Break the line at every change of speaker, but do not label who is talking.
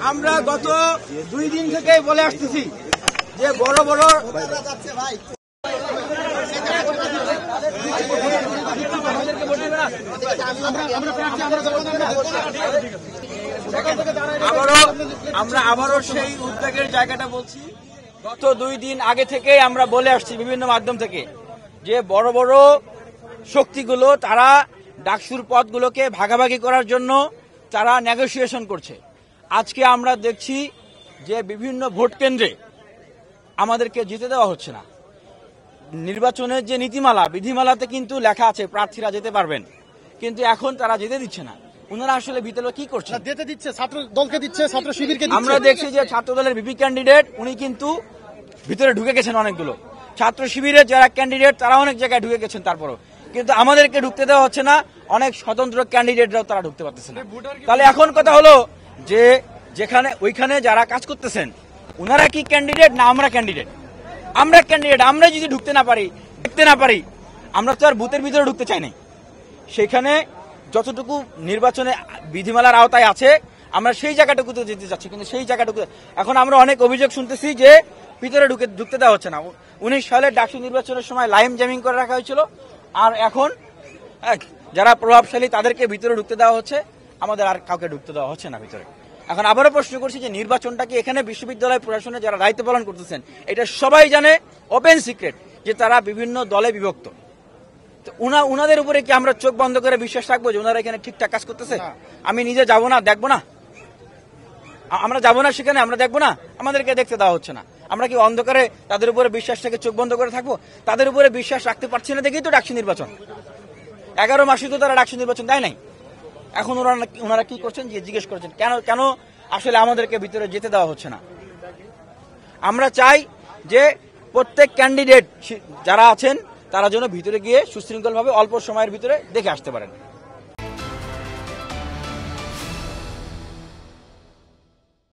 আমরা গত 2 দিন থেকে বলে আসতেছি যে বড় বড় আবারও সেই উদ্বেগের জায়গাটা বলছি। গত 2 দিন আগে থেকে আমরা বলে আসছি বিভিন্ন মাধ্যম থেকে যে বড় বড় শক্তিগুলো তারা ডাকসুর পদগুলোকে ভাগাভাগি করার জন্য তারা নেগোসিয়েশন করছে। আজকে আমরা দেখছি যে বিভিন্ন ভোট কেন্দ্রে আমাদেরকে যেতে দেওয়া হচ্ছে না। নির্বাচনের যে নীতিমালা বিধিমালাতে কিন্তু লেখা আছে প্রার্থীরা যেতে পারবেন, কিন্তু এখন তারা যেতে দিচ্ছে না। ওনারা আসলে ভিতরে কি করছে?
যেতে দিচ্ছে, ছাত্র দলকে দিচ্ছে, ছাত্র শিবিরকে দিচ্ছে।
আমরা দেখছি যে ছাত্র দলের ভিপি ক্যান্ডিডেট উনি কিন্তু ভিতরে ঢুকে গেছেন অনেকগুলো। ছাত্র শিবিরের যারা ক্যান্ডিডেট তারা অনেক জায়গায় ঢুকে গেছেন, তারপরও কিন্তু আমাদেরকে ঢুকতে দেওয়া হচ্ছে না। অনেক স্বতন্ত্র ক্যান্ডিডেটরাও তারা ঢুকতে পারতেছে না। তাহলে এখন কথা হলো যে যেখানে ওইখানে যারা কাজ করতেছেন ওনারা কি ক্যান্ডিডেট না আমরা ক্যান্ডিডেট? আমরা ক্যান্ডিডেট। আমরা যদি ঢুকতে না পারি আমরা তো আর বুথের ভিতরে ঢুকতে চাই নাই। সেখানে যতটুকু নির্বাচনে বিধিমালার আওতায় আছে আমরা সেই জায়গাটুকুতে যেতে চাচ্ছি, কিন্তু সেই জায়গাটুকু এখন আমরা অনেক অভিযোগ শুনতেছি যে ভিতরে ঢুকতে দেওয়া হচ্ছে না। 19 সালের ডাকসু নির্বাচনের সময় লাইম জ্যামিং করে রাখা হয়েছিল, আর এখন যারা প্রভাবশালী তাদেরকে ভিতরে ঢুকতে দেওয়া হচ্ছে, আমাদের আর কাউকে ঢুকতে দেওয়া হচ্ছে না ভিতরে। এখন আবারও প্রশ্ন করছি যে নির্বাচনটা কি এখানে বিশ্ববিদ্যালয় প্রশাসনে যারা দায়িত্ব পালন করতেছেন এটা সবাই জানে, ওপেন সিক্রেট, যে তারা বিভিন্ন দলে বিভক্ত। উনাদের উপরে কি আমরা চোখ বন্ধ করে বিশ্বাস রাখবো যে ওনারা এখানে ঠিকঠাক কাজ করতেছে? আমি নিজে যাবো না, দেখবো না? আমরা যাবো না সেখানে, আমরা দেখবো না? আমাদেরকে দেখতে দেওয়া হচ্ছে না। আমরা কি অন্ধকারে তাদের উপরে বিশ্বাস থেকে চোখ বন্ধ করে থাকবো? তাদের উপরে বিশ্বাস রাখতে পারছি না দেখেই তো ডাকসু নির্বাচন 11 মাসে তো তারা ডাকসু নির্বাচন দেয় নাই। এখন ওনারা কি করছেন যে জিজ্ঞেস করছেন কেন আসলে আমাদেরকে ভিতরে যেতে দেওয়া হচ্ছে না। আমরা চাই যে প্রত্যেক ক্যান্ডিডেট যারা আছেন তারা যেন ভিতরে গিয়ে সুশৃঙ্খলভাবে অল্প সময়ের ভিতরে দেখে আসতে পারেন।